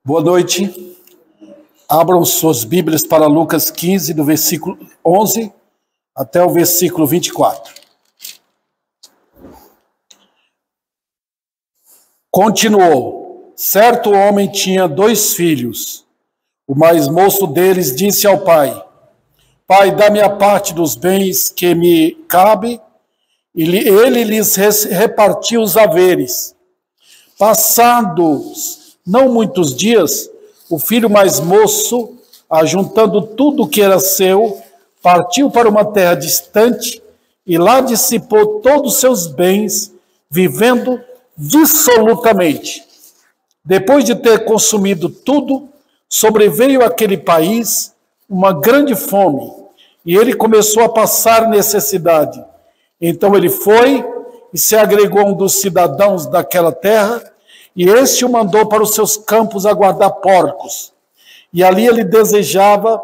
Boa noite. Abram suas Bíblias para Lucas 15, do versículo 11 até o versículo 24. Continuou. Certo homem tinha 2 filhos. O mais moço deles disse ao pai: Pai, dá-me a parte dos bens que me cabe. E ele lhes repartiu os haveres. Passados não muitos dias, o filho mais moço, ajuntando tudo o que era seu, partiu para uma terra distante e lá dissipou todos os seus bens, vivendo dissolutamente. Depois de ter consumido tudo, sobreveio àquele país uma grande fome, e ele começou a passar necessidade. Então ele foi e se agregou a um dos cidadãos daquela terra, e este o mandou para os seus campos a guardar porcos. E ali ele desejava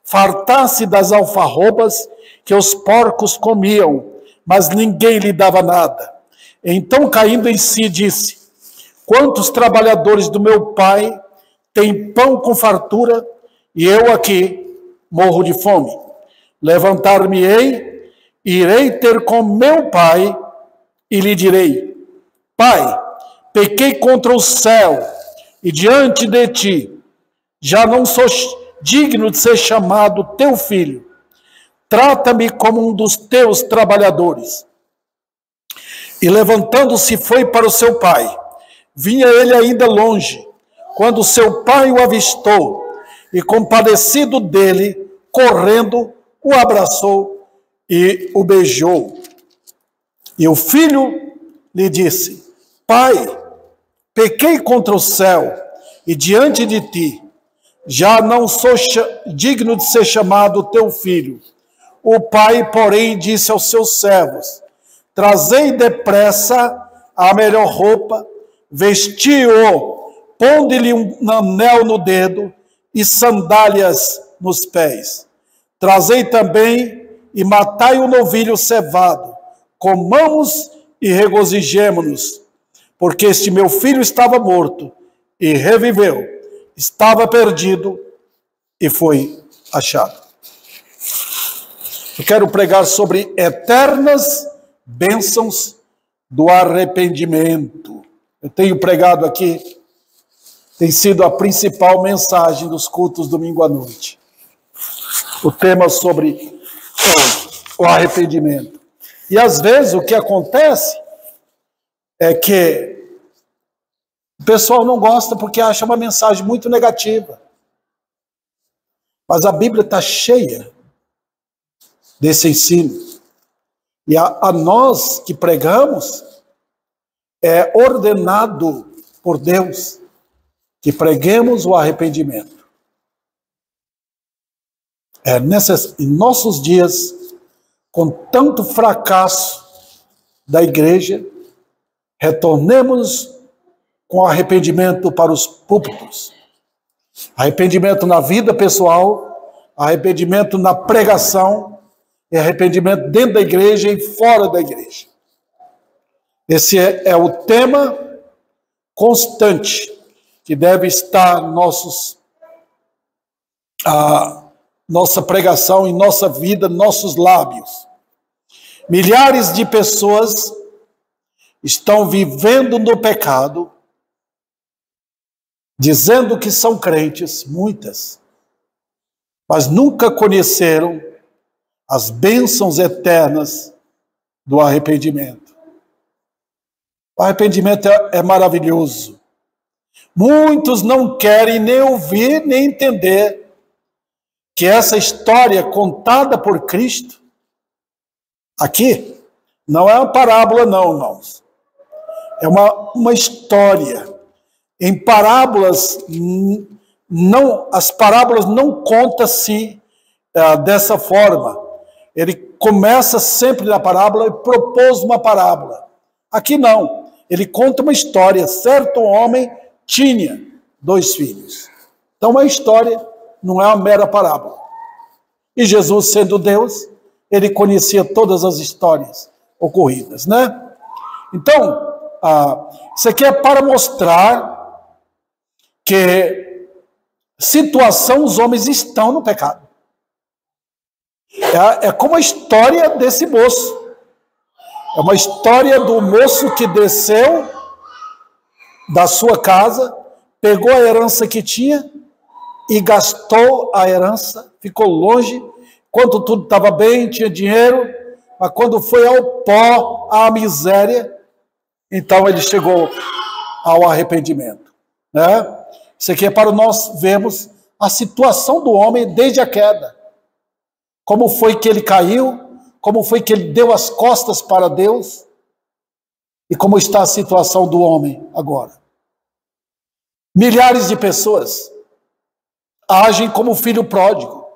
fartar-se das alfarrobas que os porcos comiam, mas ninguém lhe dava nada. Então, caindo em si, disse: Quantos trabalhadores do meu pai têm pão com fartura, e eu aqui morro de fome? Levantar-me-ei, irei ter com meu pai, e lhe direi: Pai, pequei contra o céu e diante de ti, já não sou digno de ser chamado teu filho. Trata-me como um dos teus trabalhadores. E levantando-se foi para o seu pai. Vinha ele ainda longe, quando seu pai o avistou, e compadecido dele, correndo, o abraçou e o beijou. E o filho lhe disse: Pai, pequei contra o céu e diante de ti, já não sou digno de ser chamado teu filho. O pai, porém, disse aos seus servos: Trazei depressa a melhor roupa, vesti-o, ponde-lhe um anel no dedo e sandálias nos pés. Trazei também e matai o novilho cevado, comamos e regozijemo-nos, porque este meu filho estava morto e reviveu, estava perdido e foi achado. Eu quero pregar sobre eternas bênçãos do arrependimento. Eu tenho pregado aqui, tem sido a principal mensagem dos cultos domingo à noite. O tema sobre o arrependimento. E às vezes o que acontece é que o pessoal não gosta porque acha uma mensagem muito negativa. Mas a Bíblia está cheia desse ensino. E a nós que pregamos, é ordenado por Deus que preguemos o arrependimento. Em nossos dias, com tanto fracasso da igreja, retornemos com arrependimento para os púlpitos. Arrependimento na vida pessoal, arrependimento na pregação, e arrependimento dentro da igreja e fora da igreja. Esse é o tema constante que deve estar nossa pregação, em nossa vida, nossos lábios. Milhares de pessoas estão vivendo no pecado, dizendo que são crentes, muitas, mas nunca conheceram as bênçãos eternas do arrependimento. O arrependimento é maravilhoso. Muitos não querem nem ouvir, nem entender que essa história contada por Cristo, aqui, não é uma parábola não, irmãos. É uma história. Em parábolas, as parábolas não contam-se dessa forma. Ele começa sempre na parábola e propôs uma parábola. Aqui não. Ele conta uma história. Certo homem tinha 2 filhos. Então, uma história não é uma mera parábola. E Jesus, sendo Deus, ele conhecia todas as histórias ocorridas, né? Então, isso aqui é para mostrar que situação os homens estão no pecado. É como a história desse moço. É uma história do moço que desceu da sua casa, pegou a herança que tinha e gastou a herança, ficou longe, quando tudo estava bem, tinha dinheiro, mas quando foi ao pó, à miséria, então ele chegou ao arrependimento. Né? Isso aqui é para nós vermos a situação do homem desde a queda. Como foi que ele caiu, como foi que ele deu as costas para Deus e como está a situação do homem agora. Milhares de pessoas agem como filho pródigo,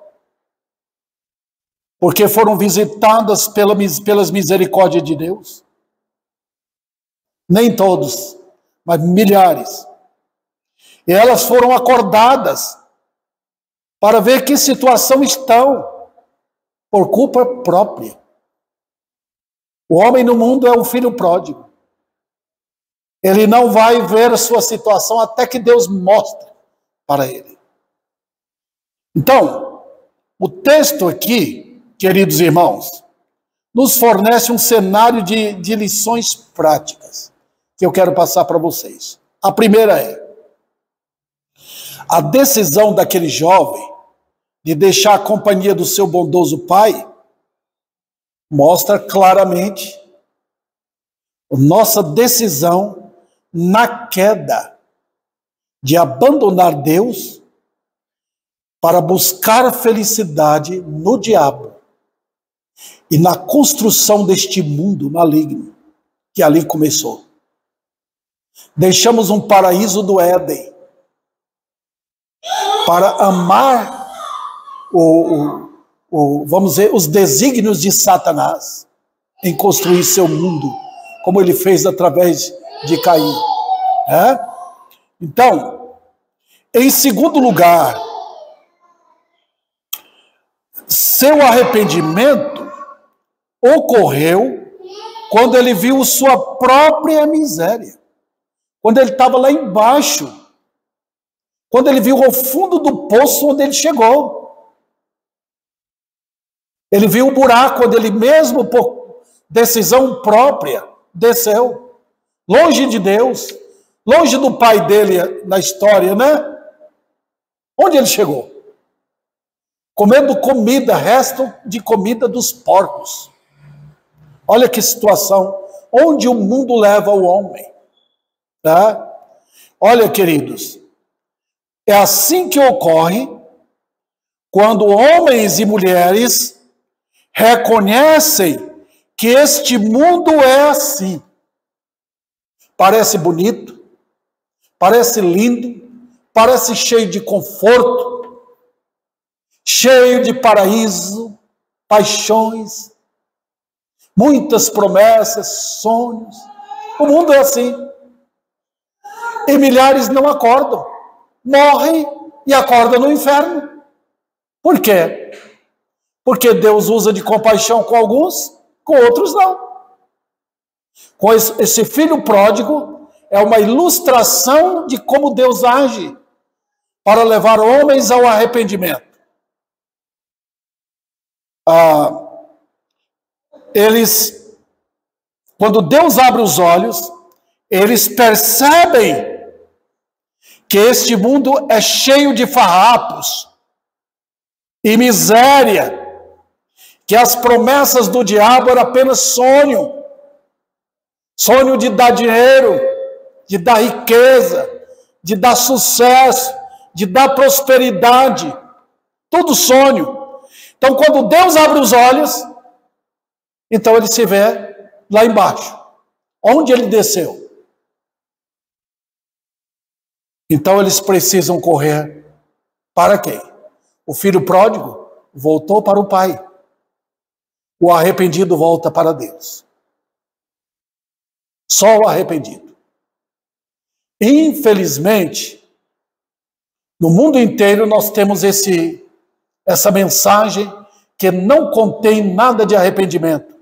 porque foram visitadas pelas misericórdias de Deus. Nem todos, mas milhares. E elas foram acordadas para ver que situação estão, por culpa própria. O homem no mundo é um filho pródigo. Ele não vai ver a sua situação até que Deus mostre para ele. Então, o texto aqui, queridos irmãos, nos fornece um cenário de lições práticas que eu quero passar para vocês. A primeira é a decisão daquele jovem de deixar a companhia do seu bondoso pai mostra claramente a nossa decisão na queda de abandonar Deus para buscar felicidade no diabo e na construção deste mundo maligno que ali começou. Deixamos um paraíso do Éden para amar vamos dizer, os desígnios de Satanás em construir seu mundo, como ele fez através de Caim. Então, em segundo lugar, seu arrependimento ocorreu quando ele viu sua própria miséria, quando ele estava lá embaixo, quando ele viu o fundo do poço onde ele chegou. Ele viu o buraco onde ele mesmo, por decisão própria, desceu. Longe de Deus, longe do pai dele na história, né? Onde ele chegou? Comendo comida, resto de comida dos porcos. Olha que situação, onde o mundo leva o homem. Tá? Olha, queridos, é assim que ocorre quando homens e mulheres reconhecem que este mundo é assim. Parece bonito, parece lindo, parece cheio de conforto, cheio de paraíso, paixões, muitas promessas, sonhos. O mundo é assim. E milhares não acordam, morrem e acordam no inferno. Por quê? Porque Deus usa de compaixão com alguns, com outros não. Com esse filho pródigo é uma ilustração de como Deus age para levar homens ao arrependimento. Quando Deus abre os olhos, eles percebem que este mundo é cheio de farrapos e miséria, que as promessas do diabo eram apenas sonho. Sonho de dar dinheiro, de dar riqueza, de dar sucesso, de dar prosperidade. Tudo sonho. Então, quando Deus abre os olhos, então ele se vê lá embaixo. Onde ele desceu? Então, eles precisam correr para quem? O filho pródigo voltou para o pai. O arrependido volta para Deus. Só o arrependido. Infelizmente, no mundo inteiro nós temos essa mensagem que não contém nada de arrependimento.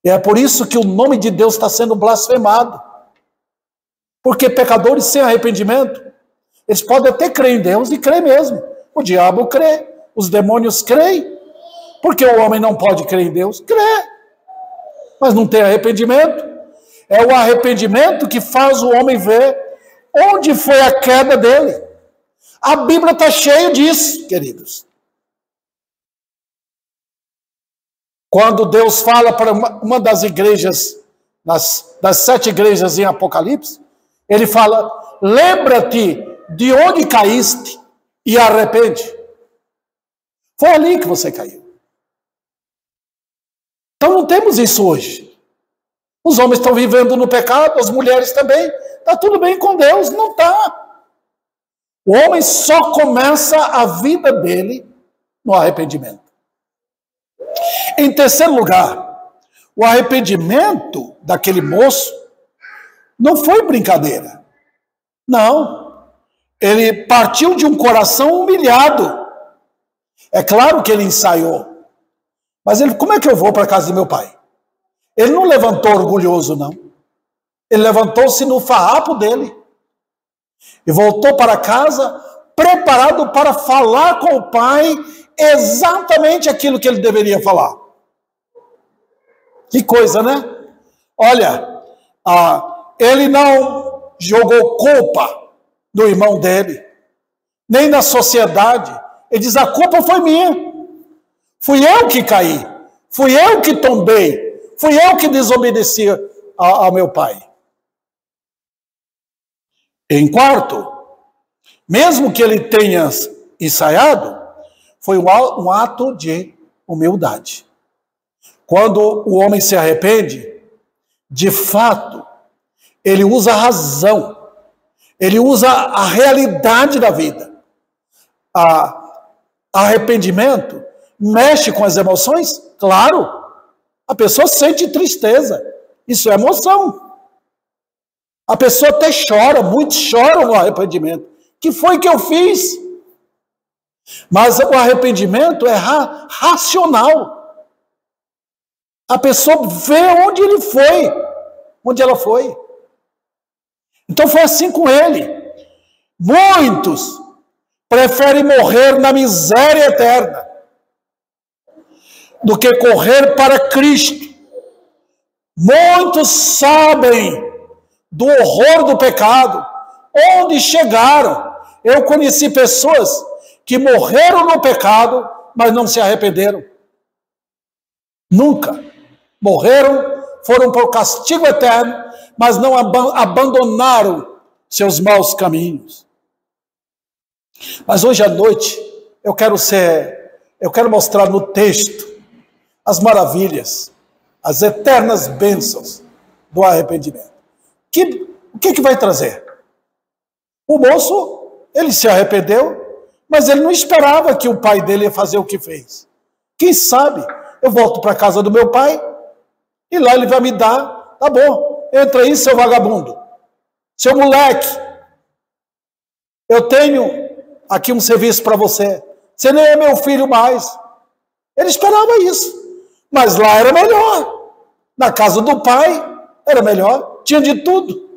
E é por isso que o nome de Deus está sendo blasfemado. Porque pecadores sem arrependimento, Eles podem até crer em Deus e crer mesmo. O diabo crê, os demônios creem. Porque o homem não pode crer em Deus? Crê. Mas não tem arrependimento. É o arrependimento que faz o homem ver onde foi a queda dele. A Bíblia está cheia disso, queridos. Quando Deus fala para uma das igrejas, das 7 igrejas em Apocalipse, ele fala, lembra-te de onde caíste e arrepende. Foi ali que você caiu. Então não temos isso hoje. Os homens estão vivendo no pecado, as mulheres também. Está tudo bem com Deus? Não está. O homem só começa a vida dele no arrependimento. Em terceiro lugar, o arrependimento daquele moço não foi brincadeira. Não. Ele partiu de um coração humilhado. É claro que ele ensaiou. Mas ele, como é que eu vou para a casa do meu pai? Ele não levantou orgulhoso, não. Ele levantou-se no farrapo dele. E voltou para casa preparado para falar com o pai exatamente aquilo que ele deveria falar. Que coisa, né? Olha, ele não jogou culpa no irmão dele, nem na sociedade. Ele diz, a culpa foi minha. Fui eu que caí. Fui eu que tombei. Fui eu que desobedeci ao meu pai. Em quarto, mesmo que ele tenha ensaiado, foi um ato de humildade. Quando o homem se arrepende, de fato, ele usa a razão, ele usa a realidade da vida. Arrependimento mexe com as emoções? Claro. A pessoa sente tristeza. Isso é emoção. A pessoa até chora, muitos choram no arrependimento. O que foi que eu fiz? Mas o arrependimento é racional. A pessoa vê onde ele foi, onde ela foi. Então foi assim com ele. Muitos preferem morrer na miséria eterna do que correr para Cristo. Muitos sabem do horror do pecado, onde chegaram. Eu conheci pessoas que morreram no pecado, mas não se arrependeram. Nunca. Morreram, foram para o castigo eterno, mas não abandonaram seus maus caminhos. Mas hoje à noite, eu quero mostrar no texto as maravilhas, as eternas bênçãos do arrependimento. O que vai trazer? O moço, ele se arrependeu, mas ele não esperava que o pai dele ia fazer o que fez. Quem sabe, eu volto para a casa do meu pai, e lá ele vai me dar, tá bom, entra aí, seu vagabundo, seu moleque, eu tenho aqui um serviço para você, você nem é meu filho mais. Ele esperava isso. Mas lá era melhor. Na casa do pai era melhor. Tinha de tudo.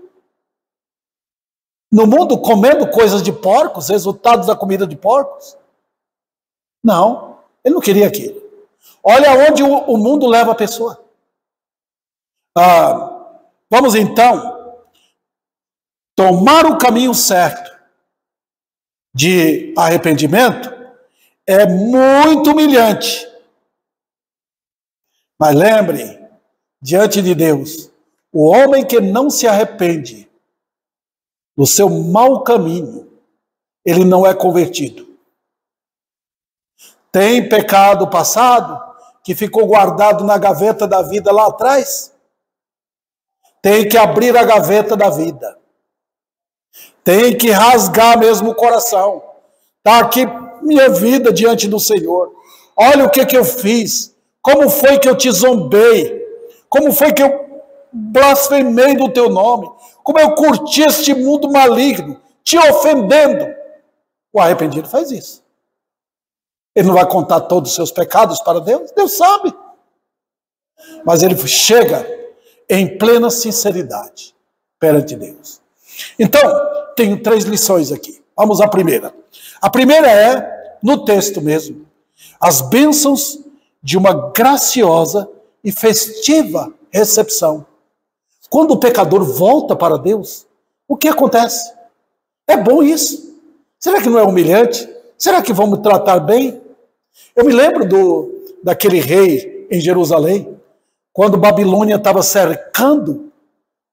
No mundo, comendo coisas de porcos, resultados da comida de porcos. Não, ele não queria aquilo. Olha onde o mundo leva a pessoa. Vamos então tomar o caminho certo de arrependimento. É muito humilhante. Mas lembre, diante de Deus, o homem que não se arrepende do seu mau caminho, ele não é convertido. Tem pecado passado que ficou guardado na gaveta da vida lá atrás? Tem que abrir a gaveta da vida. Tem que rasgar mesmo o coração. Está aqui minha vida diante do Senhor. Olha o que eu fiz. Como foi que eu te zombei? Como foi que eu blasfemei do teu nome? Como eu curti este mundo maligno, te ofendendo? O arrependido faz isso. Ele não vai contar todos os seus pecados para Deus? Deus sabe. Mas ele chega em plena sinceridade perante Deus. Então, tenho 3 lições aqui. Vamos à primeira. A primeira é, no texto mesmo, as bênçãos de uma graciosa e festiva recepção. Quando o pecador volta para Deus, o que acontece? É bom isso? Será que não é humilhante? Será que vamos tratar bem? Eu me lembro daquele rei em Jerusalém, quando Babilônia estava cercando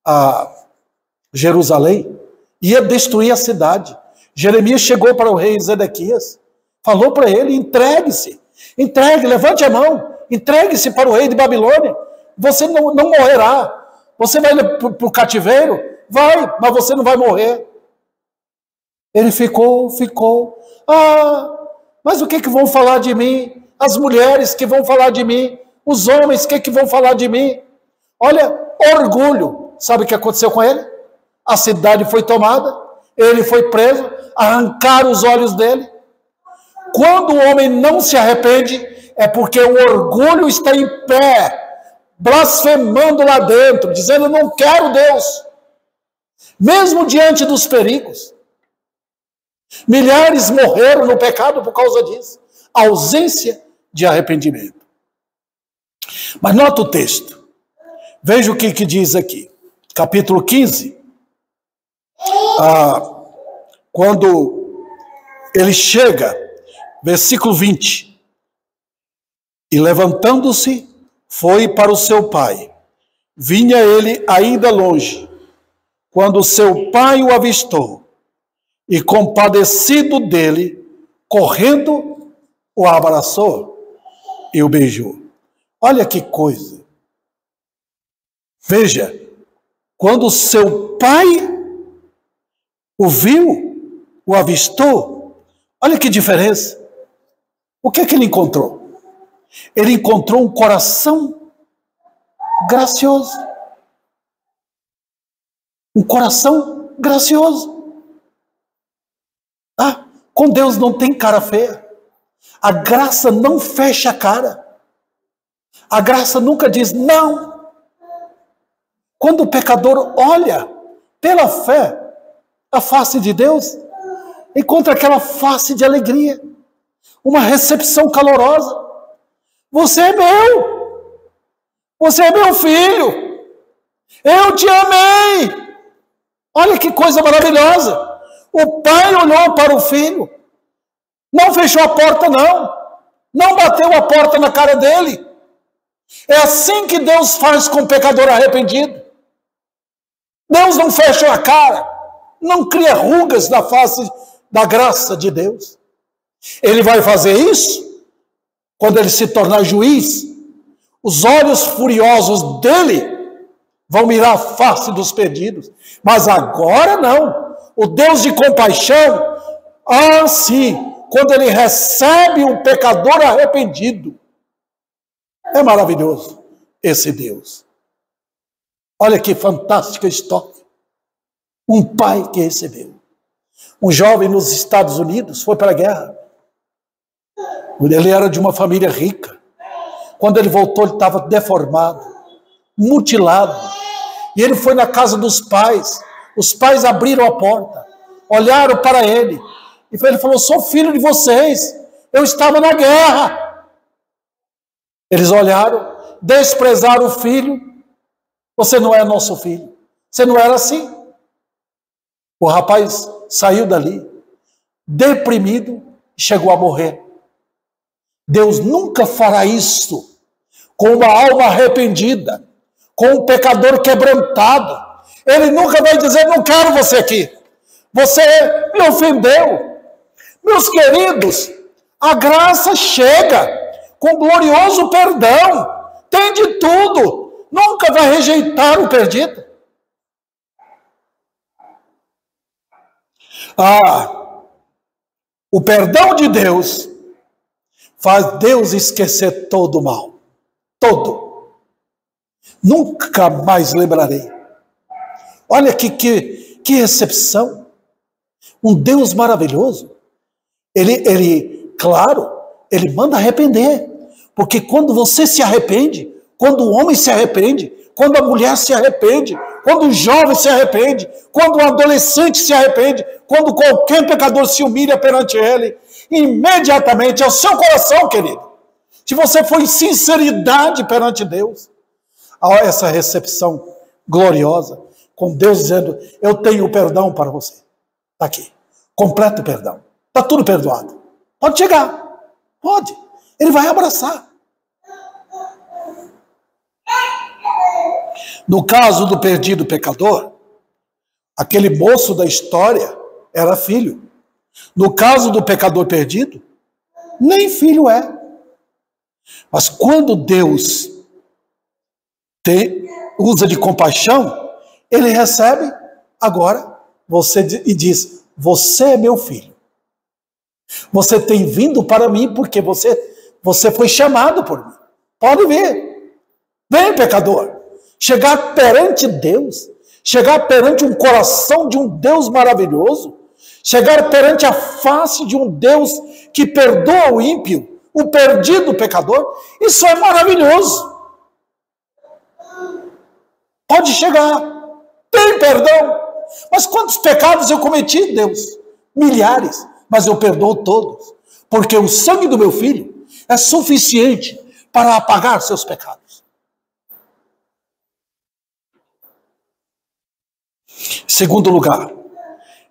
a Jerusalém, ia destruir a cidade. Jeremias chegou para o rei Zedequias, falou para ele, entregue-se, levante a mão, entregue-se para o rei de Babilônia, você não morrerá, você vai para o cativeiro, vai, mas você não vai morrer. Ele ficou, mas o que vão falar de mim? As mulheres que vão falar de mim, os homens que vão falar de mim? Olha, orgulho, sabe o que aconteceu com ele? A cidade foi tomada, ele foi preso, arrancaram os olhos dele. Quando o homem não se arrepende, é porque o orgulho está em pé, blasfemando lá dentro, dizendo, não quero Deus. Mesmo diante dos perigos. Milhares morreram no pecado por causa disso. A ausência de arrependimento. Mas nota o texto. Veja o que diz aqui. Capítulo 15. Quando ele chega, versículo 20. E levantando-se, foi para o seu pai. Vinha ele ainda longe, quando seu pai o avistou, e compadecido dele, correndo, o abraçou e o beijou. Olha que coisa. Veja, quando seu pai o viu, o avistou, olha que diferença. O que ele encontrou? Ele encontrou um coração gracioso. Um coração gracioso. Com Deus não tem cara feia. A graça não fecha a cara. A graça nunca diz não. Quando o pecador olha pela fé a face de Deus, encontra aquela face de alegria, uma recepção calorosa. Você é meu. Você é meu filho. Eu te amei. Olha que coisa maravilhosa. O pai olhou para o filho. Não fechou a porta, não. Não bateu a porta na cara dele. É assim que Deus faz com o pecador arrependido. Deus não fecha a cara. Não cria rugas na face da graça de Deus. Ele vai fazer isso quando ele se tornar juiz. Os olhos furiosos dele vão mirar a face dos perdidos. Mas agora não. O Deus de compaixão, sim, quando ele recebe um pecador arrependido. É maravilhoso esse Deus. Olha que fantástica história. Um pai que recebeu. Um jovem nos Estados Unidos foi para a guerra. Ele era de uma família rica. Quando ele voltou, ele estava deformado, mutilado. E ele foi na casa dos pais. Os pais abriram a porta, olharam para ele. E ele falou, sou filho de vocês. Eu estava na guerra. Eles olharam, desprezaram o filho. Você não é nosso filho. Você não era assim. O rapaz saiu dali, deprimido, e chegou a morrer. Deus nunca fará isso com uma alma arrependida, com um pecador quebrantado. Ele nunca vai dizer, não quero você aqui. Você me ofendeu. Meus queridos, a graça chega com glorioso perdão. Tem de tudo. Nunca vai rejeitar o perdido. O perdão de Deus faz Deus esquecer todo o mal. Todo. Nunca mais lembrarei. Olha que recepção. Um Deus maravilhoso. Claro, ele manda arrepender. Porque quando você se arrepende, quando o homem se arrepende, quando a mulher se arrepende, quando um jovem se arrepende, quando um adolescente se arrepende, quando qualquer pecador se humilha perante ele, imediatamente é o seu coração, querido. Se você for em sinceridade perante Deus, há essa recepção gloriosa, com Deus dizendo, eu tenho perdão para você. Está aqui, completo perdão. Está tudo perdoado. Pode chegar, pode. Ele vai abraçar. No caso do perdido pecador, aquele moço da história era filho. No caso do pecador perdido, nem filho é. Mas quando Deus usa de compaixão, ele recebe agora você e diz, você é meu filho. Você tem vindo para mim porque você foi chamado por mim. Pode ver. Vem, pecador. Chegar perante Deus, chegar perante um coração de um Deus maravilhoso, chegar perante a face de um Deus que perdoa o ímpio, o perdido pecador, isso é maravilhoso. Pode chegar, tem perdão. Mas quantos pecados eu cometi, Deus? Milhares, mas eu perdoo todos, porque o sangue do meu filho é suficiente para apagar seus pecados. Segundo lugar,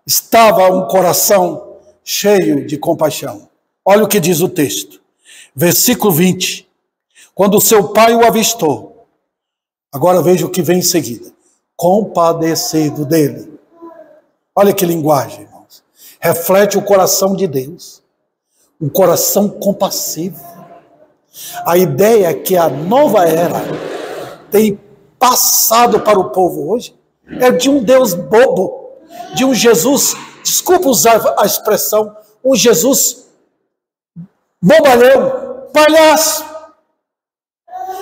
estava um coração cheio de compaixão. Olha o que diz o texto. Versículo 20. Quando seu pai o avistou, agora veja o que vem em seguida. Compadecido dele. Olha que linguagem, irmãos. Reflete o coração de Deus. Um coração compassivo. A ideia que a nova era tem passado para o povo hoje é de um Deus bobo, de um Jesus, desculpa usar a expressão, um Jesus bobalhão, palhaço,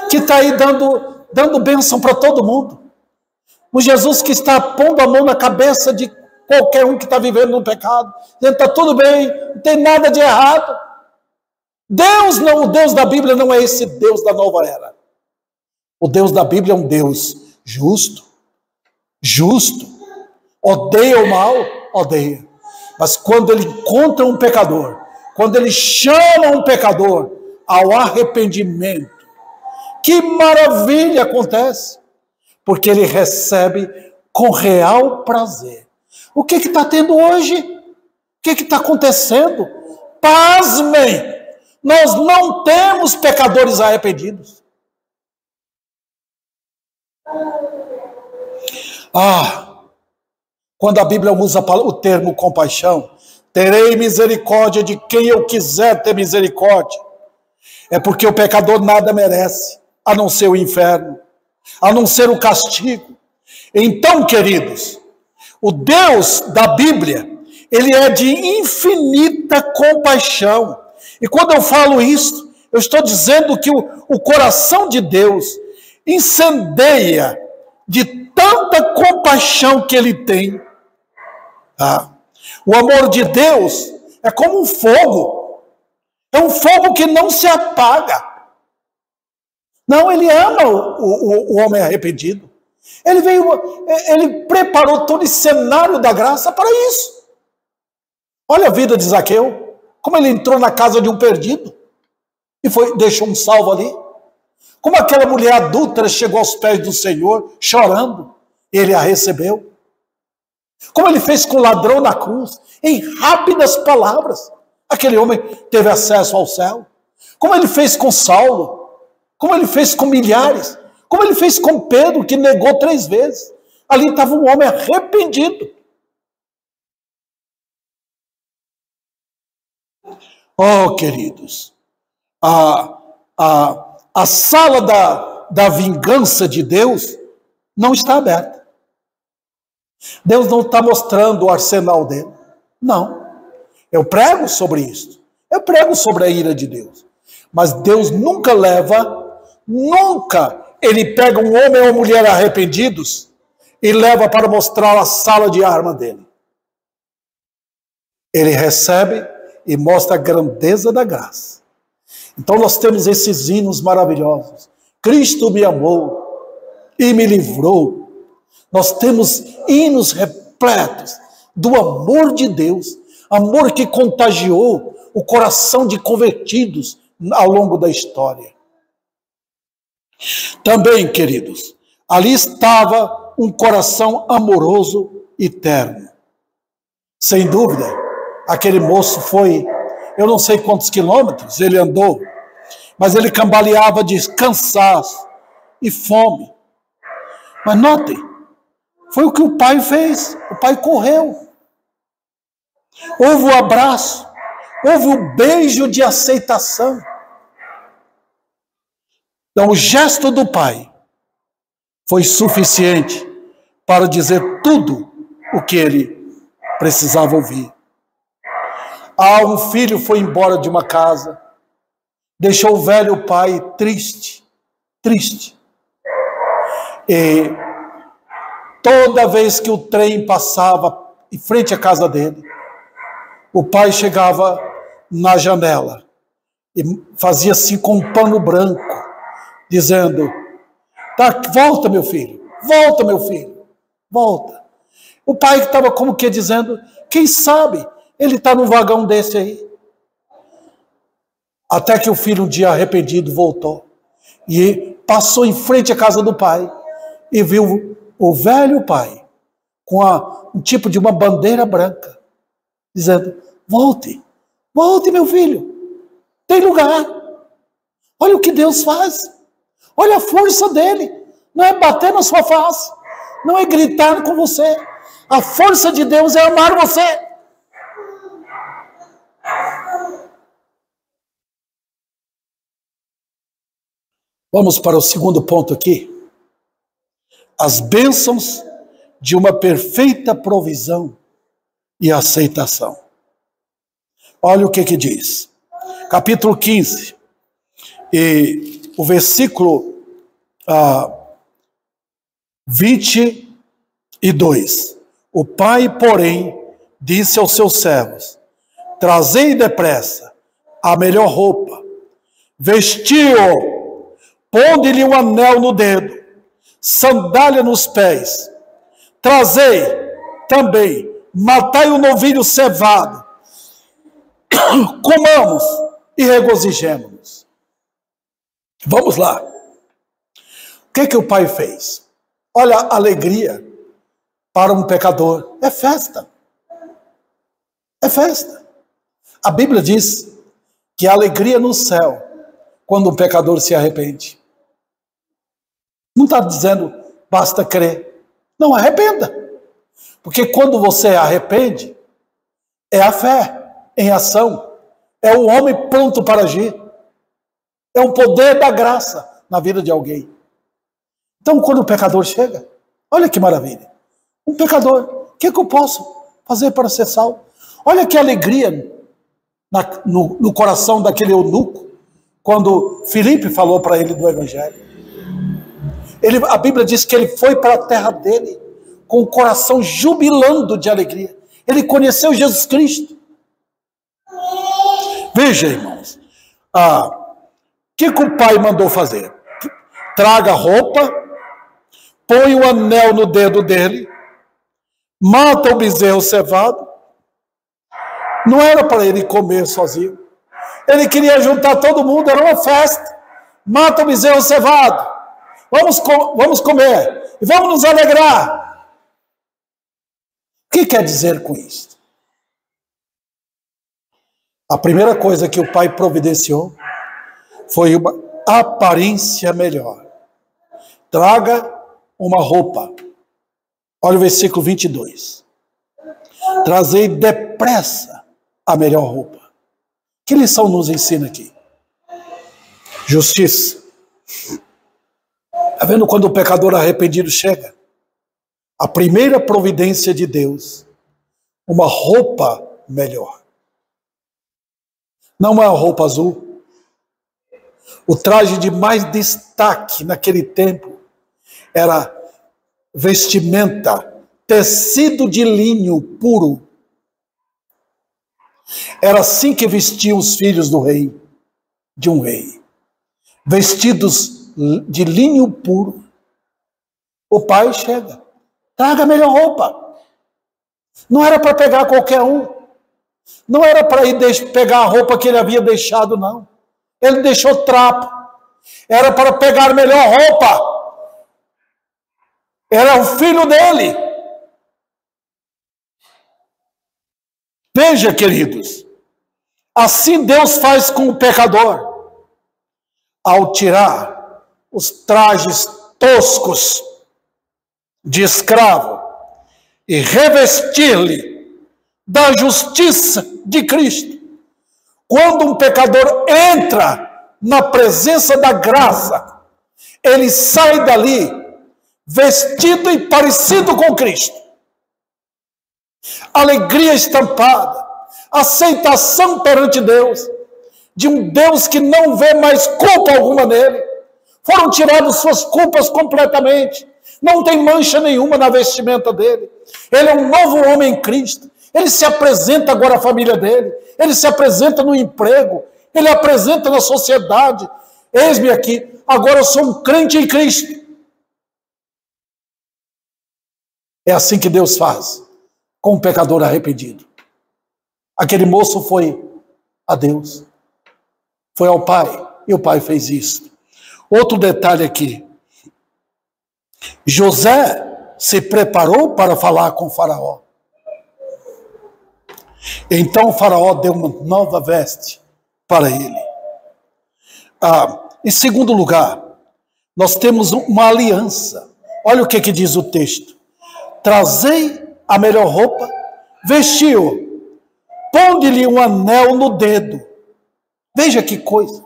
que está aí dando bênção para todo mundo. Um Jesus que está pondo a mão na cabeça de qualquer um que está vivendo no pecado, dizendo, está tudo bem, não tem nada de errado. Deus não, o Deus da Bíblia não é esse Deus da nova era. O Deus da Bíblia é um Deus justo, odeia o mal, odeia. Mas quando ele encontra um pecador, quando ele chama um pecador ao arrependimento, que maravilha acontece, porque ele recebe com real prazer. O que está tendo hoje? O que está acontecendo? Pasmem! Nós não temos pecadores arrependidos. Quando a Bíblia usa o termo compaixão, terei misericórdia de quem eu quiser ter misericórdia. É porque o pecador nada merece, a não ser o inferno, a não ser o castigo. Então, queridos, o Deus da Bíblia, ele é de infinita compaixão. E quando eu falo isso, eu estou dizendo que o coração de Deus incendeia de tanta compaixão que ele tem. O amor de Deus é como um fogo. É um fogo que não se apaga. Não, ele ama o homem arrependido. Ele preparou todo esse cenário da graça para isso. Olha a vida de Zaqueu. Como ele entrou na casa de um perdido e deixou um salvo ali. Como aquela mulher adúltera chegou aos pés do Senhor chorando. Ele a recebeu. Como ele fez com o ladrão na cruz, em rápidas palavras. Aquele homem teve acesso ao céu. Como ele fez com Saulo. Como ele fez com milhares. Como ele fez com Pedro, que negou 3 vezes. Ali estava um homem arrependido. Oh, queridos, a sala da vingança de Deus não está aberta. Deus não está mostrando o arsenal dele. Não. Eu prego sobre isso. Eu prego sobre a ira de Deus. Mas Deus nunca ele pega um homem ou uma mulher arrependidos e leva para mostrar a sala de arma dele. Ele recebe e mostra a grandeza da graça. Então nós temos esses hinos maravilhosos. Cristo me amou e me livrou Nós temos hinos repletos do amor de Deus, amor que contagiou o coração de convertidos ao longo da história. Também, queridos, ali estava um coração amoroso e terno. Sem dúvida, aquele moço foi, eu não sei quantos quilômetros ele andou, mas ele cambaleava de cansaço e fome. Mas notem, foi o que o pai fez. O pai correu. Houve o abraço, houve o beijo de aceitação. Então, o gesto do pai foi suficiente para dizer tudo o que ele precisava ouvir. Um filho foi embora de uma casa, deixou o velho pai triste. E toda vez que o trem passava em frente à casa dele, o pai chegava na janela e fazia assim com um pano branco, dizendo: tá, volta meu filho, volta. O pai estava como que dizendo: quem sabe ele está num vagão desse aí. Até que o filho, um dia arrependido, voltou e passou em frente à casa do pai e viu o velho pai com um tipo de uma bandeira branca, dizendo: volte meu filho, tem lugar. Olha o que Deus faz, olha a força dele, não é bater na sua face, não é gritar com você, a força de Deus é amar você. Vamos para o segundo ponto aqui. As bênçãos de uma perfeita provisão e aceitação. Olha o que diz. Capítulo 15. E o versículo 22. O pai, porém, disse aos seus servos: trazei depressa a melhor roupa, vestiu-o, ponde-lhe um anel no dedo, sandália nos pés. Trazei também, matai o novilho cevado, comamos e regozijemo-nos. Vamos lá. O que o pai fez? Olha a alegria para um pecador. É festa. É festa. A Bíblia diz que há alegria no céu quando um pecador se arrepende. Não está dizendo basta crer. Não, arrependa. Porque quando você arrepende, é a fé em ação. É o homem pronto para agir. É o poder da graça na vida de alguém. Então, quando o pecador chega, olha que maravilha. Um pecador, o que eu posso fazer para ser salvo? Olha que alegria no coração daquele eunuco, quando Filipe falou para ele do Evangelho. A Bíblia diz que ele foi para a terra dele com o coração jubilando de alegria. Ele conheceu Jesus Cristo. Veja, irmãos, o que o pai mandou fazer? Traga roupa, põe o anel no dedo dele, mata o bezerro cevado. Não era para ele comer sozinho. Ele queria juntar todo mundo, era uma festa. Mata o bezerro cevado. Vamos comer e vamos nos alegrar. O que quer dizer com isso? A primeira coisa que o pai providenciou foi uma aparência melhor. Traga uma roupa. Olha o versículo 22. Trazei depressa a melhor roupa. Que lição nos ensina aqui? Justiça. Está vendo quando o pecador arrependido chega? A primeira providência de Deus, uma roupa melhor. Não é uma roupa azul. O traje de mais destaque naquele tempo era vestimenta, tecido de linho puro. Era assim que vestiam os filhos do rei, de um rei. Vestidos de linho puro. O pai chega. Traga a melhor roupa. Não era para pegar qualquer um. Não era para ir pegar a roupa que ele havia deixado, não. Ele deixou trapo. Era para pegar a melhor roupa. Era o filho dele. Veja, queridos, assim Deus faz com o pecador. Ao tirar os trajes toscos de escravo e revestir-lhe da justiça de Cristo. Quando um pecador entra na presença da graça, ele sai dali vestido e parecido com Cristo. Alegria estampada, aceitação perante Deus, de um Deus que não vê mais culpa alguma nele. Foram tiradas suas culpas completamente. Não tem mancha nenhuma na vestimenta dele. Ele é um novo homem em Cristo. Ele se apresenta agora à família dele. Ele se apresenta no emprego. Ele apresenta na sociedade. Eis-me aqui, agora eu sou um crente em Cristo. É assim que Deus faz com um pecador arrependido. Aquele moço foi a Deus. Foi ao Pai. E o Pai fez isso. Outro detalhe aqui. José se preparou para falar com Faraó. Então Faraó deu uma nova veste para ele. Em segundo lugar, nós temos uma aliança. Olha o que diz o texto. Trazei a melhor roupa, vestiu, ponde-lhe um anel no dedo. Veja que coisa.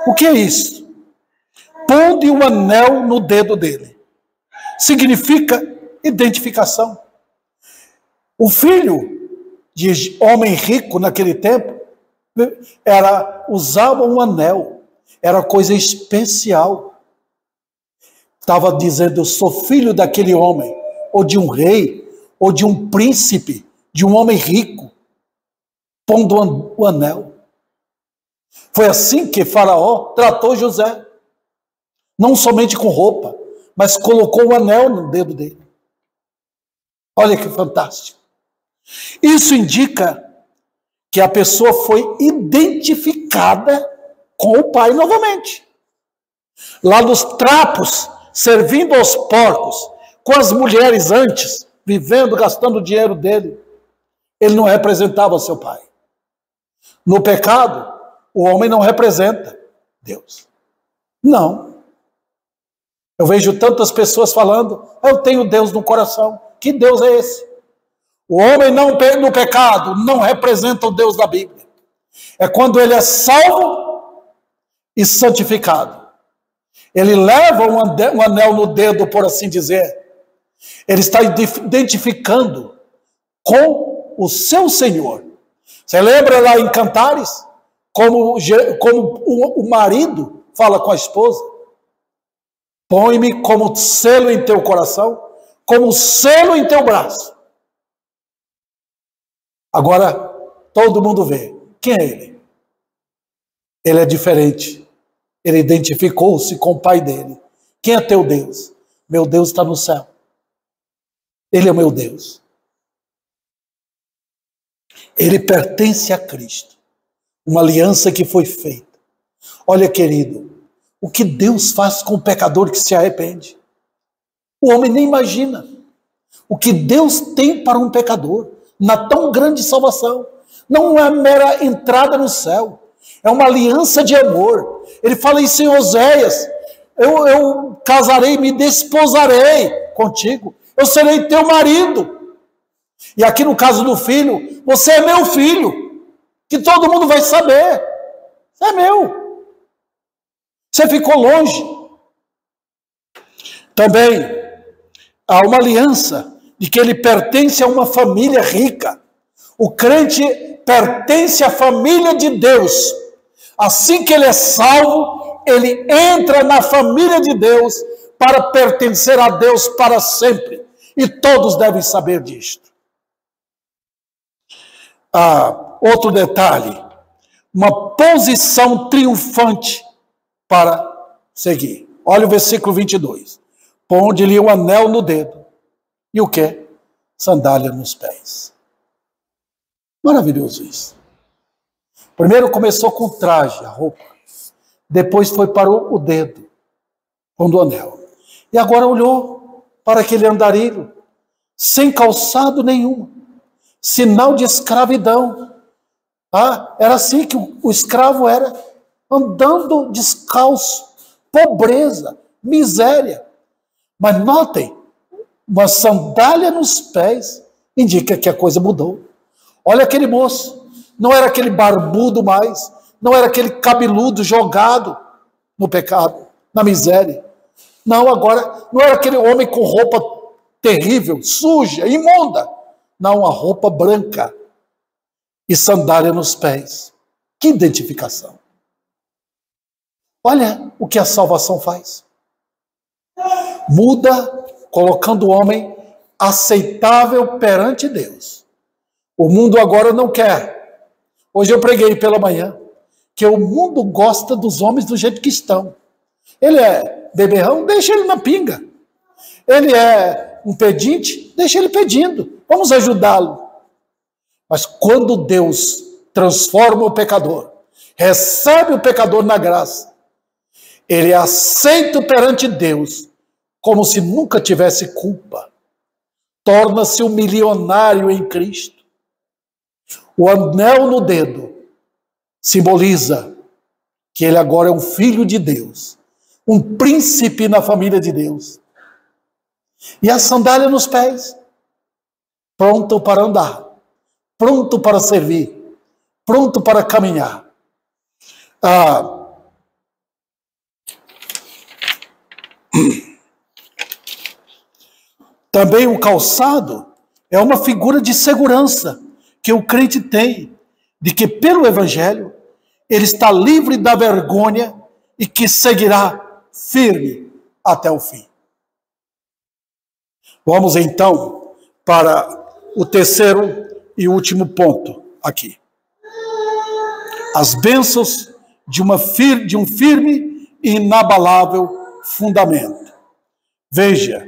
O que é isso? Ponde um anel no dedo dele. Significa identificação. O filho de homem rico naquele tempo usava um anel. Era coisa especial. Estava dizendo, eu sou filho daquele homem, ou de um rei, ou de um príncipe, de um homem rico, pondo o anel. Foi assim que Faraó tratou José. Não somente com roupa, mas colocou o anel no dedo dele. Olha que fantástico. Isso indica que a pessoa foi identificada com o pai novamente. Lá nos trapos, servindo aos porcos, com as mulheres antes, vivendo, gastando o dinheiro dele, ele não representava seu pai. No pecado, o homem não representa Deus. Não. Eu vejo tantas pessoas falando, eu tenho Deus no coração. Que Deus é esse? O homem no pecado não representa o Deus da Bíblia. É quando ele é salvo e santificado. Ele leva um anel no dedo, por assim dizer. Ele está identificando com o seu Senhor. Você lembra lá em Cantares? Como o marido fala com a esposa? Põe-me como selo em teu coração, como selo em teu braço. Agora, todo mundo vê. Quem é ele? Ele é diferente. Ele identificou-se com o pai dele. Quem é teu Deus? Meu Deus está no céu. Ele é o meu Deus. Ele pertence a Cristo. Uma aliança que foi feita. Olha, querido, o que Deus faz com o pecador que se arrepende? O homem nem imagina. O que Deus tem para um pecador na tão grande salvação. Não é mera entrada no céu. É uma aliança de amor. Ele fala isso em Oséias. Eu casarei, me desposarei contigo. Eu serei teu marido. E aqui no caso do filho, você é meu filho. Que todo mundo vai saber. Você é meu. Você ficou longe. Também há uma aliança de que ele pertence a uma família rica. O crente pertence à família de Deus. Assim que ele é salvo, ele entra na família de Deus para pertencer a Deus para sempre. E todos devem saber disto. Outro detalhe, uma posição triunfante para seguir. Olha o versículo 22. Ponde-lhe um anel no dedo. E o quê? Sandália nos pés. Maravilhoso isso. Primeiro começou com o traje, a roupa. Depois foi para o dedo, com o anel. E agora olhou para aquele andarilho, sem calçado nenhum. Sinal de escravidão. Era assim que o escravo era, andando descalço, pobreza, miséria. Mas notem, uma sandália nos pés indica que a coisa mudou. Olha aquele moço, não era aquele barbudo mais, não era aquele cabeludo jogado no pecado, na miséria. Não, agora, não era aquele homem com roupa terrível, suja, imunda. Não, a roupa branca e sandália nos pés. Que identificação. Olha o que a salvação faz. Muda, colocando o homem aceitável perante Deus. O mundo agora não quer. Hoje eu preguei pela manhã que o mundo gosta dos homens do jeito que estão. Ele é beberrão, deixa ele na pinga. Ele é um pedinte, deixa ele pedindo. Vamos ajudá-lo. Mas quando Deus transforma o pecador, recebe o pecador na graça, ele é aceito perante Deus como se nunca tivesse culpa. Torna-se um milionário em Cristo. O anel no dedo simboliza que ele agora é um filho de Deus, um príncipe na família de Deus. E a sandália nos pés, pronto para andar, pronto para servir, pronto para caminhar. Também o calçado é uma figura de segurança que o crente tem, de que pelo Evangelho ele está livre da vergonha e que seguirá firme até o fim. Vamos então para o terceiro e último ponto aqui. As bênçãos de um firme e inabalável fundamento. Veja,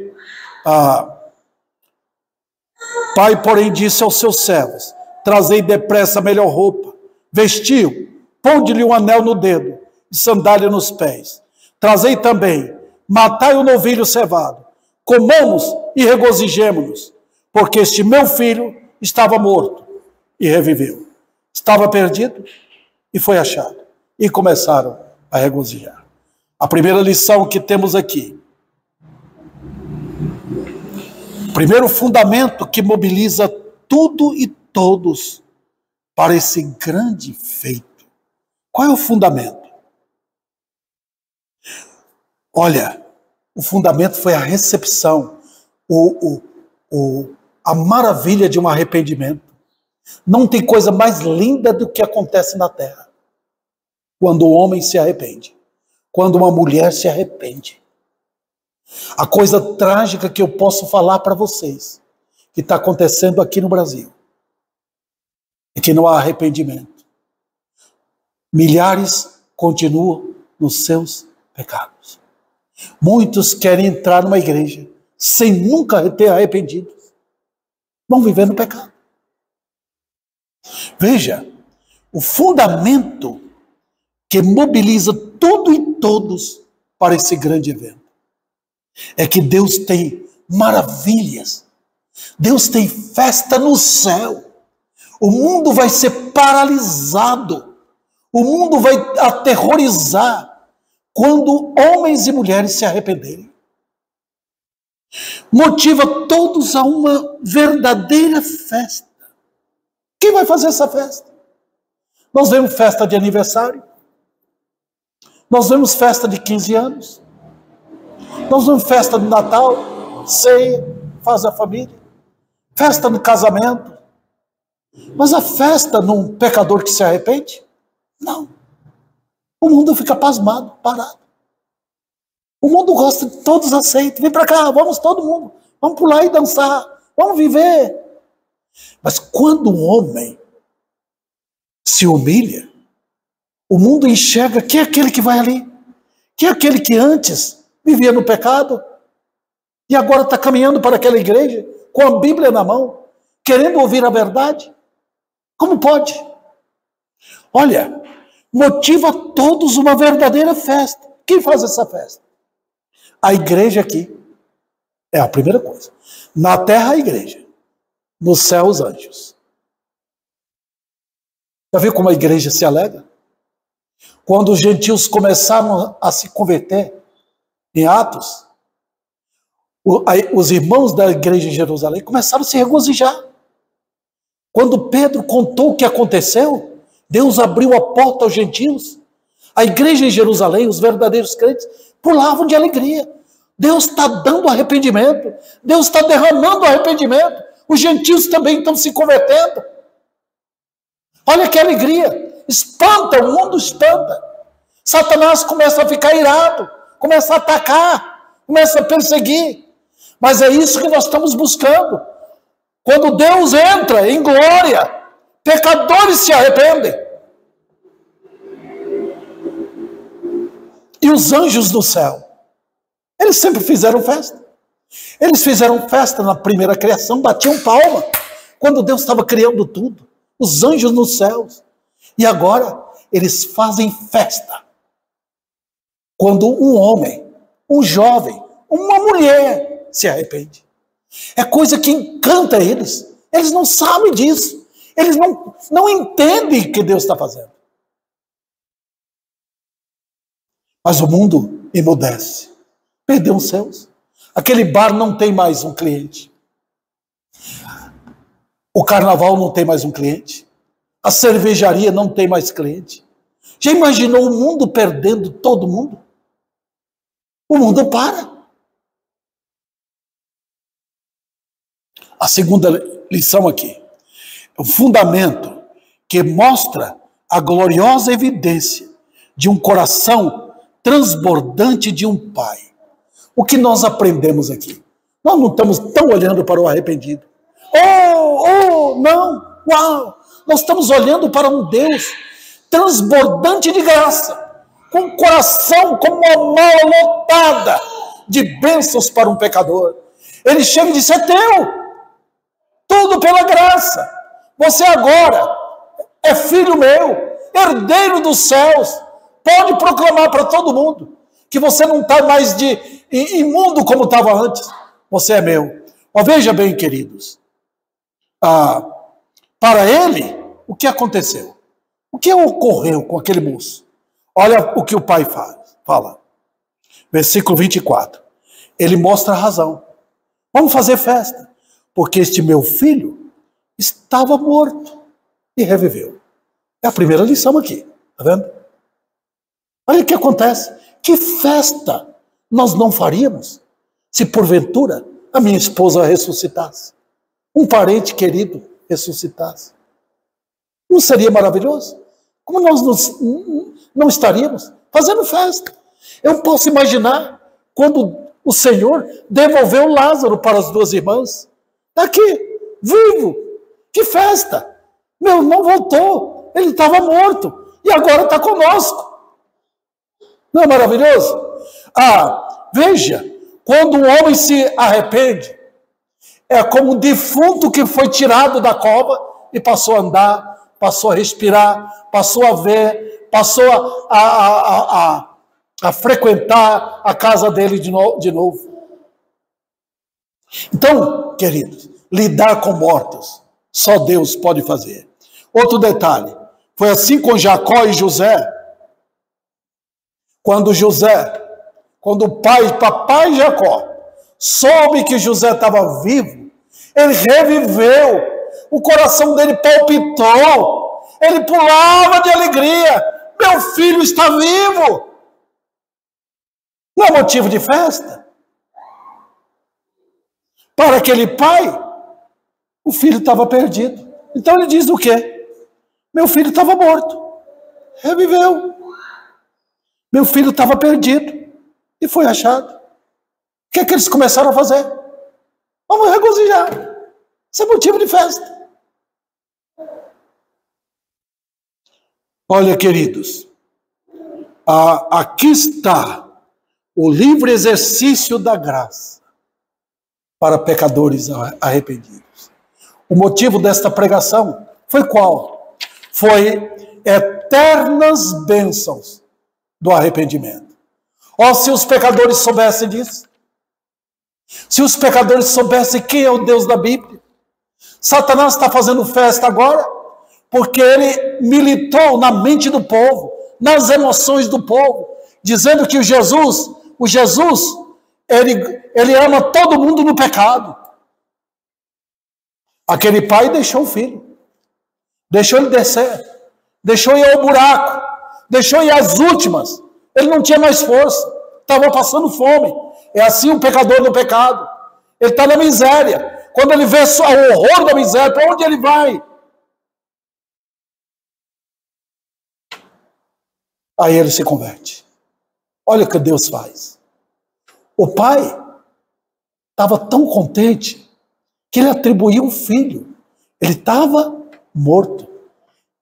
Pai, porém, disse aos seus servos: trazei depressa a melhor roupa, vestiu, ponde-lhe um anel no dedo e sandália nos pés. Trazei também, matai o novilho cevado, comamos e regozijemo-nos, porque este meu filho estava morto e reviveu. Estava perdido e foi achado. E começaram a regozijar. A primeira lição que temos aqui. Primeiro fundamento que mobiliza tudo e todos para esse grande feito. Qual é o fundamento? Olha, o fundamento foi a recepção, a maravilha de um arrependimento. Não tem coisa mais linda do que acontece na terra. Quando o homem se arrepende. Quando uma mulher se arrepende. A coisa trágica que eu posso falar para vocês, que está acontecendo aqui no Brasil, é que não há arrependimento. Milhares continuam nos seus pecados. Muitos querem entrar numa igreja sem nunca ter arrependido. Vão viver no pecado. Veja, o fundamento que mobiliza tudo e todos para esse grande evento é que Deus tem maravilhas. Deus tem festa no céu. O mundo vai ser paralisado. O mundo vai aterrorizar quando homens e mulheres se arrependerem. Motiva todos a uma verdadeira festa. Quem vai fazer essa festa? Nós vemos festa de aniversário. Nós vemos festa de 15 anos. Nós vemos festa de Natal, ceia, faz a família. Festa no casamento. Mas a festa num pecador que se arrepende? Não. O mundo fica pasmado, parado. O mundo gosta de todos aceitos. Vem para cá, vamos todo mundo. Vamos pular e dançar. Vamos viver. Mas quando um homem se humilha, o mundo enxerga que é aquele que vai ali. Que é aquele que antes vivia no pecado e agora está caminhando para aquela igreja com a Bíblia na mão, querendo ouvir a verdade? Como pode? Olha, motiva a todos uma verdadeira festa. Quem faz essa festa? A igreja aqui. É a primeira coisa. Na terra, a igreja. No céu, os anjos. Já viu como a igreja se alegra? Quando os gentios começaram a se converter em Atos, os irmãos da igreja em Jerusalém começaram a se regozijar. Quando Pedro contou o que aconteceu, Deus abriu a porta aos gentios. A igreja em Jerusalém, os verdadeiros crentes, pulavam de alegria. Deus está dando arrependimento. Deus está derramando arrependimento. Os gentios também estão se convertendo. Olha que alegria. Espanta, o mundo espanta. Satanás começa a ficar irado, começa a atacar, começa a perseguir. Mas é isso que nós estamos buscando. Quando Deus entra em glória, pecadores se arrependem. E os anjos do céu, eles sempre fizeram festa. Eles fizeram festa na primeira criação, batiam palma, quando Deus estava criando tudo. Os anjos nos céus. E agora, eles fazem festa. Quando um homem, um jovem, uma mulher se arrepende. É coisa que encanta eles. Eles não sabem disso. Eles não entendem o que Deus está fazendo. Mas o mundo emudece. Perdeu os céus. Aquele bar não tem mais um cliente. O carnaval não tem mais um cliente. A cervejaria não tem mais cliente. Já imaginou o mundo perdendo todo mundo? O mundo para. A segunda lição aqui. O fundamento que mostra a gloriosa evidência de um coração transbordante de um pai. O que nós aprendemos aqui? Nós não estamos tão olhando para o arrependido. Não, uau! Nós estamos olhando para um Deus transbordante de graça, com um coração como uma mala lotada de bênçãos para um pecador. Ele chega e diz, é teu, tudo pela graça. Você agora é filho meu, herdeiro dos céus. Pode proclamar para todo mundo que você não está mais imundo como estava antes. Você é meu. Veja bem, queridos. Para ele, o que aconteceu? O que ocorreu com aquele moço? Olha o que o pai fala. Versículo 24. Ele mostra a razão. Vamos fazer festa, porque este meu filho estava morto e reviveu. É a primeira lição aqui, tá vendo? Olha o que acontece. Que festa nós não faríamos se porventura a minha esposa ressuscitasse? Um parente querido ressuscitasse. Não seria maravilhoso? Como nós não estaríamos fazendo festa? Eu posso imaginar quando o Senhor devolveu Lázaro para as duas irmãs. Está aqui, vivo. Que festa! Meu irmão voltou. Ele estava morto. E agora está conosco. Não é maravilhoso? Veja, quando um homem se arrepende, é como um defunto que foi tirado da cova e passou a andar, passou a respirar, passou a ver, passou a frequentar a casa dele de novo. Então, queridos, lidar com mortos, só Deus pode fazer. Outro detalhe, foi assim com Jacó e José. Quando o papai Jacó soube que José estava vivo, ele reviveu, o coração dele palpitou, ele pulava de alegria. Meu filho está vivo. Não é motivo de festa? Para aquele pai, o filho estava perdido. Então ele diz o quê? Meu filho estava morto, reviveu. Meu filho estava perdido e foi achado. O que é que eles começaram a fazer? Vamos regozijar. Isso é motivo de festa. Olha, queridos, aqui está o livre exercício da graça. para pecadores arrependidos. O motivo desta pregação foi qual? Foi eternas bênçãos do arrependimento. Ó, se os pecadores soubessem disso, se os pecadores soubessem quem é o Deus da Bíblia. Satanás está fazendo festa agora, porque ele militou na mente do povo, nas emoções do povo, dizendo que o Jesus, ele ama todo mundo no pecado. Aquele pai deixou o filho, deixou ele descer, deixou ir ao buraco, deixou ir às últimas. Ele não tinha mais força, estava passando fome. É assim o pecador do pecado. Ele está na miséria. Quando ele vê só o horror da miséria, para onde ele vai? Aí ele se converte. Olha o que Deus faz. O pai estava tão contente que ele atribuiu um filho. Ele estava morto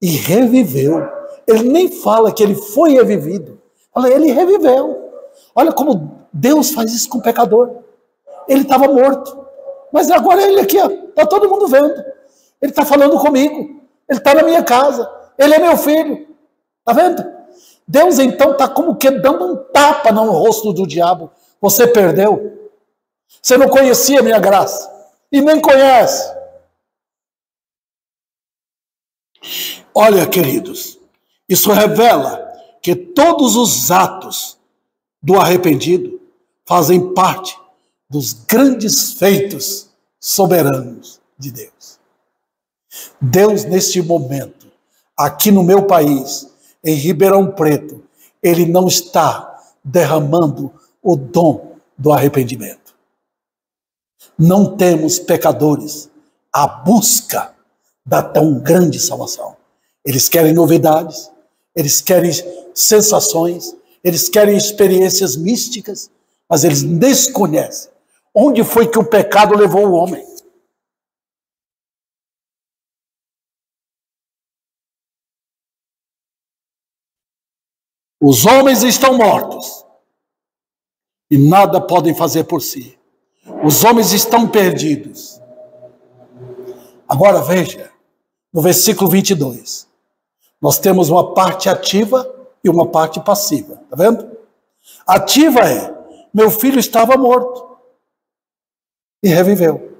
e reviveu. Ele nem fala que ele foi revivido. Fala, ele reviveu. Olha como Deus faz isso com o pecador. Ele estava morto. Mas agora ele aqui, está todo mundo vendo. Ele está falando comigo. Ele está na minha casa. Ele é meu filho. Está vendo? Deus então está como que dando um tapa no rosto do diabo. Você perdeu. Você não conhecia a minha graça. E nem conhece. Olha, queridos, isso revela que todos os atos do arrependido fazem parte dos grandes feitos soberanos de Deus. Deus, neste momento, aqui no meu país, em Ribeirão Preto, ele não está derramando o dom do arrependimento. Não temos pecadores à busca da tão grande salvação. Eles querem novidades, eles querem sensações, eles querem experiências místicas, mas eles desconhecem onde foi que o pecado levou o homem. Os homens estão mortos e nada podem fazer por si. Os homens estão perdidos. Agora veja, no versículo 22, nós temos uma parte ativa e uma parte passiva, tá vendo? Ativa é, meu filho estava morto e reviveu.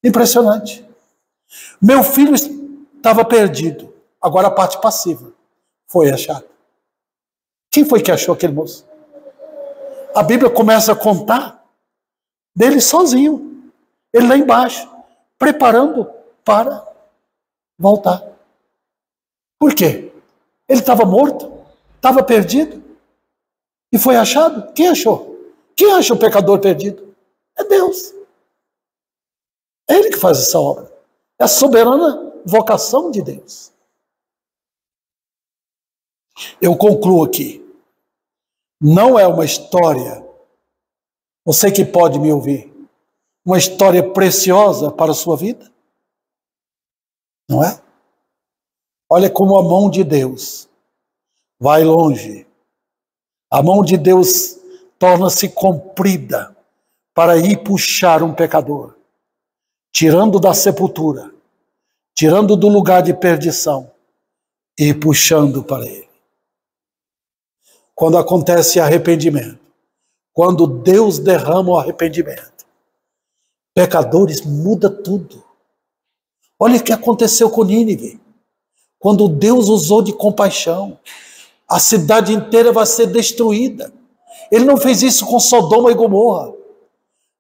Impressionante. Meu filho estava perdido, agora a parte passiva foi achada. Quem foi que achou aquele moço? A Bíblia começa a contar dele sozinho, ele lá embaixo, preparando para voltar. Por quê? Ele estava morto, estava perdido e foi achado. Quem achou? Quem acha o pecador perdido? É Deus. É Ele que faz essa obra. É a soberana vocação de Deus. Eu concluo aqui. Não é uma história, você que pode me ouvir, uma história preciosa para a sua vida? Não é? Olha como a mão de Deus vai longe. A mão de Deus torna-se comprida para ir puxar um pecador, tirando da sepultura, tirando do lugar de perdição e puxando para ele. Quando acontece arrependimento, quando Deus derrama o arrependimento, pecadores, muda tudo. Olha o que aconteceu com Nínive. Quando Deus usou de compaixão, a cidade inteira vai ser destruída. Ele não fez isso com Sodoma e Gomorra,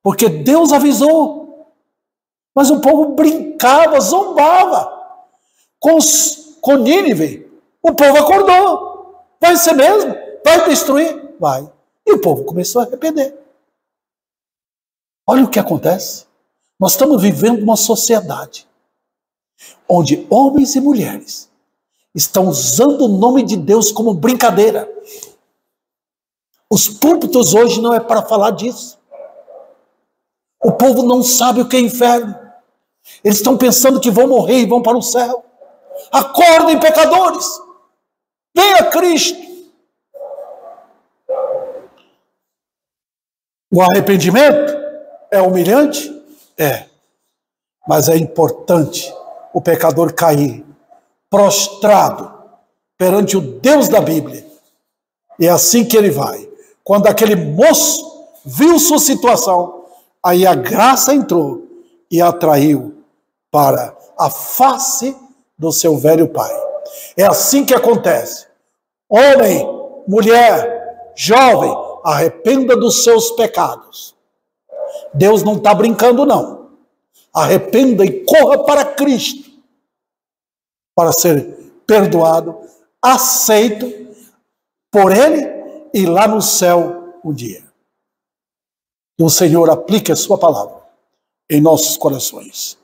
porque Deus avisou. Mas o povo brincava, zombava com Nínive. O povo acordou. Vai ser mesmo? Vai destruir? Vai. E o povo começou a arrepender. Olha o que acontece. Nós estamos vivendo uma sociedade onde homens e mulheres estão usando o nome de Deus como brincadeira. Os púlpitos hoje não é para falar disso. O povo não sabe o que é inferno. Eles estão pensando que vão morrer e vão para o céu. Acordem, pecadores! Venha Cristo! O arrependimento É humilhante? É. Mas é importante o pecador cair prostrado perante o Deus da Bíblia. E é assim que ele vai. Quando aquele moço viu sua situação, aí a graça entrou e atraiu para a face do seu velho pai. É assim que acontece. Homem, mulher, jovem, arrependa dos seus pecados. Deus não está brincando, não. Arrependa e corra para Cristo para ser perdoado, aceito por Ele e lá no céu um dia. Que o Senhor aplique a sua palavra em nossos corações.